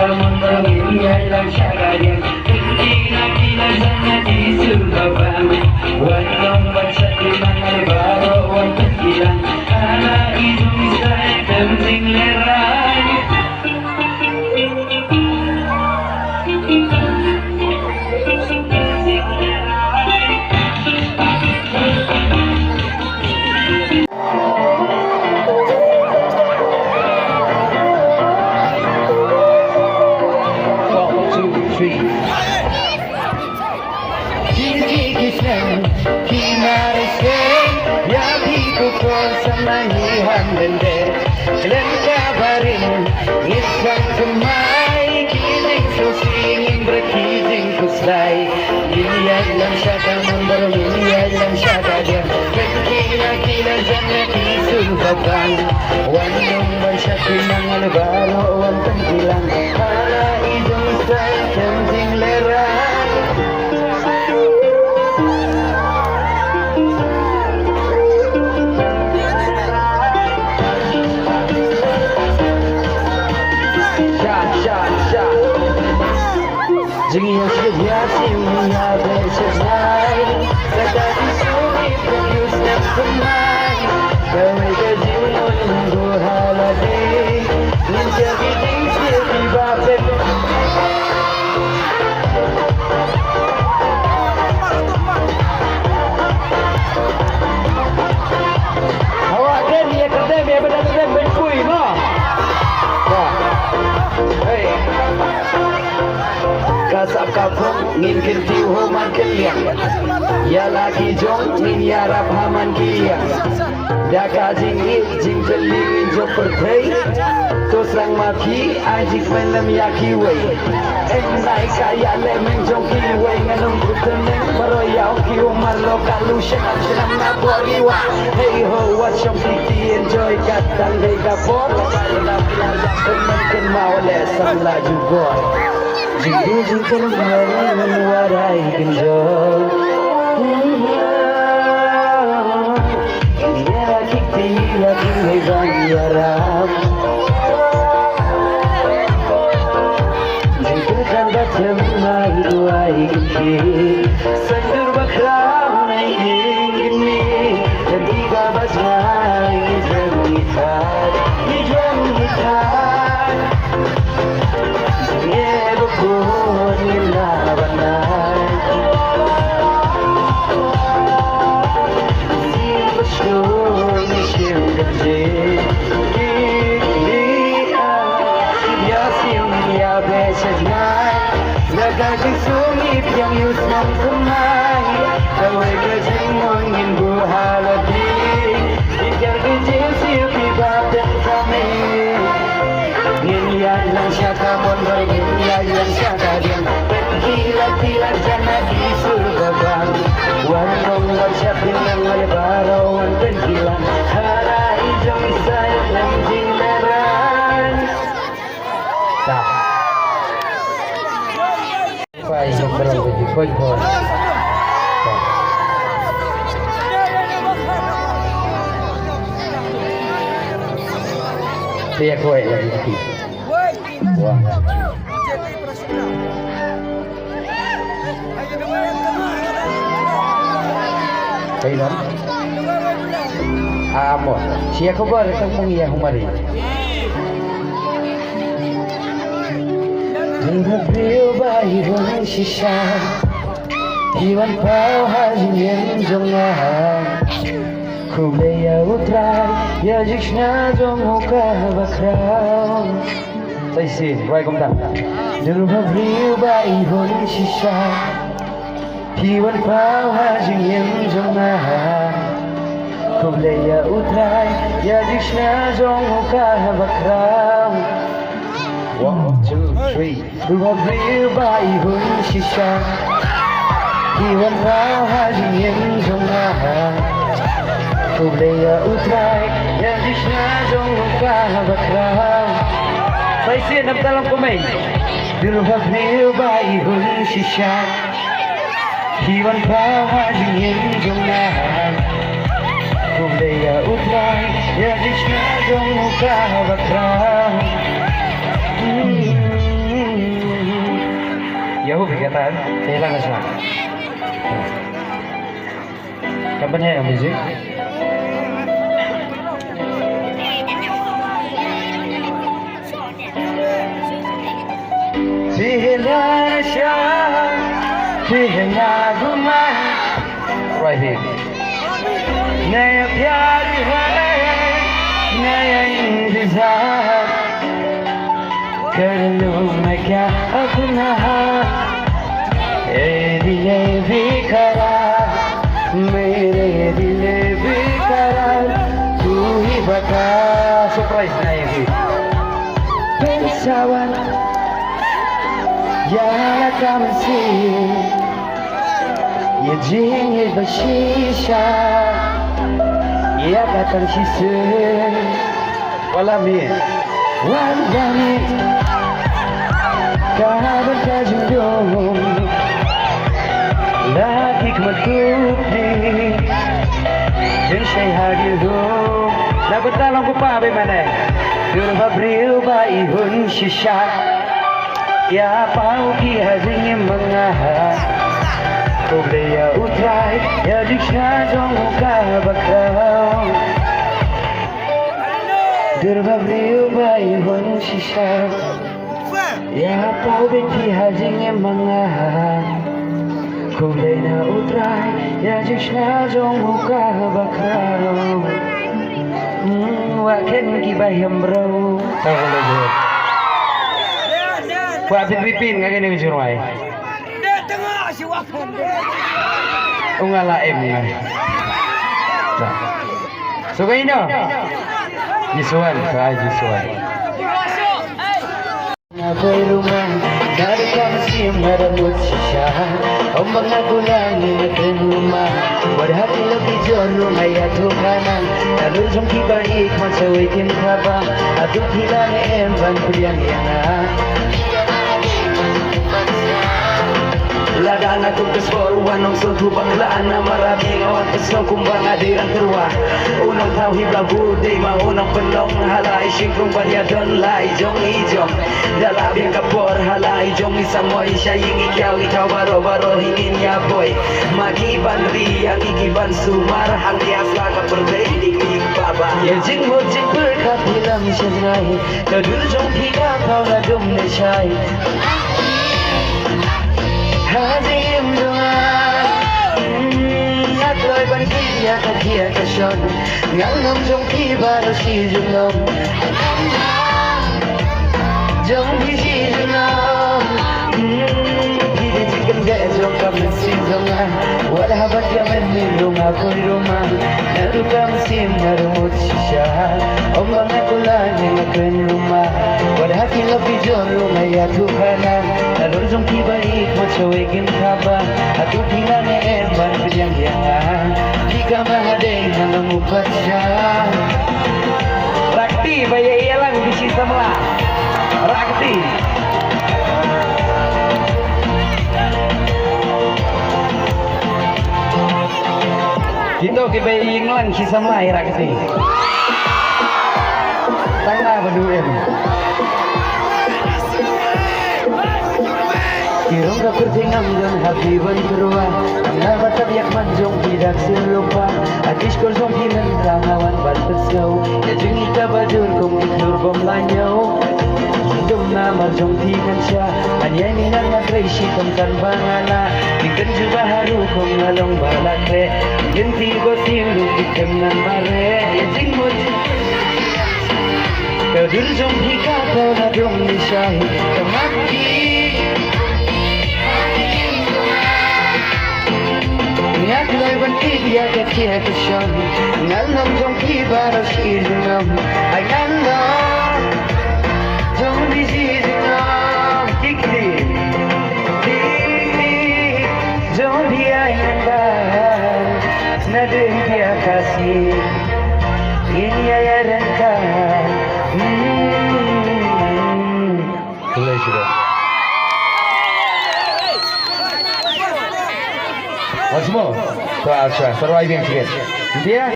naman pamilya lang siya ganyan. Kinakilazanya di Sulabang, walang bansa di mga libaro, walang ilang ala itong isa temting leray. Kailan ka ba rin isang kamay? Kiling susingin berkiting kuslay. Iliyan lang siya kamang barong, iliyan lang siya kagyan. Kila-kila dyan na isulbaban. Wanong ban siya pinang alabaro, wantang ilang para idong sa kanting leran. Jingiyang siya siya besasay. Sakati sulit produce ng kamay. Kaway ka jinon munggo haladay. Ninja kiting siya ibapit. Hawakan niya kata biar benar-benar berkuih mo. Hey. Kasap kapung ngin kirti homan keliang. Ya lagi jong ngin yarap haman kiliang. Daka jingit jing kelingin jo pertei. Tosrang maki ajik menem yaki way. Enai kaya lemeng jong kiway nganong kuteneng maroyaw ki umar lokalu shenam shenam na boriwa. Hey ho what yung piti enjoy katang day kapor. Kemen mawale sang laju boy. Jinggu jinggu malam menuarai genjol. Ini lagi lagi hebat yarab. Jinggu kan datang lagi duai genjil. Sendur bakram ini dan tiga basmai jemitan, jemitan. Never put in love at night. See the show me shield the day. Ya sing ya besas night. Laga kisumi yang yusman kumai. Kawai kajing mongin buhalati. Ikan kecil siupi badan kami. Iliyan lang siya kamon boy, iliyan lang siya kagyan. Pagkilat-kilat siya na isulbaban. Wanong ba siya pinang alibaro, ang pagkilan. Hara ijong sayat ng jingleran. Tak. Pay yung barang bagi pagkon. Tiyak ko ay lagi. Wah. Kailan? Amo. Siya ko ba rin mong iya humari? Nagbiyo ba ibang sisya? Iwan pao hajin yung zongahan. Kublaya utray, yajish na zonguka bakraw. Say, why come down? Nagbiyo ba ibang sisya? Iwan pao hajin yung zongahan. Kublaya utray, yajish na zonguka bakraw. 1, 2, 3 Nagbiyo ba ibang sisya? Iwan pao hajin yung zongahan. Kublaya utray, yajish na zonguka bakraw. Say, nagtalang kumay. Nagbiyo ba ibang sisya? Iwan pao hajin yung zongahan. Kublaya utray, yajish na zonguka bakraw. jauh kegiatan. Hilang asal. Kapan ya musik? Fihilasha, fihiyaguma. Right here. Naya pyar hai, naya intizar. कर लूं मैं क्या अपना दिले भी करार मेरे दिले भी करार तू ही बता सरप्राइज नहीं भी pensawan ya kamsi ya jingil bashisha ya katan shise wala mi Kahaban ka jundong Lagi kematupli Jeng syai hadirung Dapat talong ko pa ba man eh Durbabril ba ihun shisha Ya pau ki hazing yang mengahat Koblea utrai Ya diksha jong muka bakau Durbabril ba ihun shisha Ya pau binti hazing yang mengahat Kulay na utray Ya jishna jong muka bakrao Wakin kibayam bro Tahu kalau dia Wapin pipin kagak ni bisurway Dia tengah si wakan Ungala em Suka ini Jisuan Kaya jisuan Ako'y lumang Dari ka masim Naramot siya Ang mga gulangin Ako'y lumang Warhati labi Diyon Lumay ato ka nang Nalunjong kibaik Magsawikin ka ba Atong hilang Empan Kulyang yang Lagaan akong kasboruan ng sulto baklaan na maraming awan kasong kumbang adirang kerwa Unang tao hiblago day maunang panlong halay siyempre balyadon lay jong ijong Dalabing kapor halay jong isamoy siya yung ikaw baro-baro hingin niya boy Magiban riyang ikiban sumar hanggias lang kaperday dikik baba Yajing mo jing berkapilang siya ngayon Kadul jong higataw na dumnesyay Hazim doang Nagloy bantiya kadia kasyon Ngalom jong kibar si julom Jong si julom Hindi chicken gaya jong kamen si zonga Wala habat yaman nilong ako'y rumah Narukam sim narumot siya O mga kulan yung ako'y rumah Wala hati labi jong lumaya tuhanan Nalurjong kibaik magsawigin ka ba At upila ni Evan Pilyang-yangan Di ka mahaday na nangupat siya Rakti, baya iya lang bisita mo lang Rakti Dito, kibaya iying lang sisa mo lang Rakti Tangga baduin Kirong kapertingam jong habiban kerua Ang batabiak manjong tidak selupa Atis korsong hilang rangawan batasau Ya jeng ika badur kong iklur bomlanyau Hidom na marjong tigan siya Anyay minang matresi tongkan bangana Ikan juga haru kong ngalong balakre Genti gotim lukit kemnan mare Ya jeng mojit Kadur jong hika tau na jong nisyahi Kamaki Nagloy bantiya kadia kasyon Ngalom jong kibar si julom Ay ngalom Jong bisi julom Tikti Jong dia yang bahar Nadeng dia kasih Ini ayaran ka Mulai sudah Once more, to Alsha, surviving again. Dia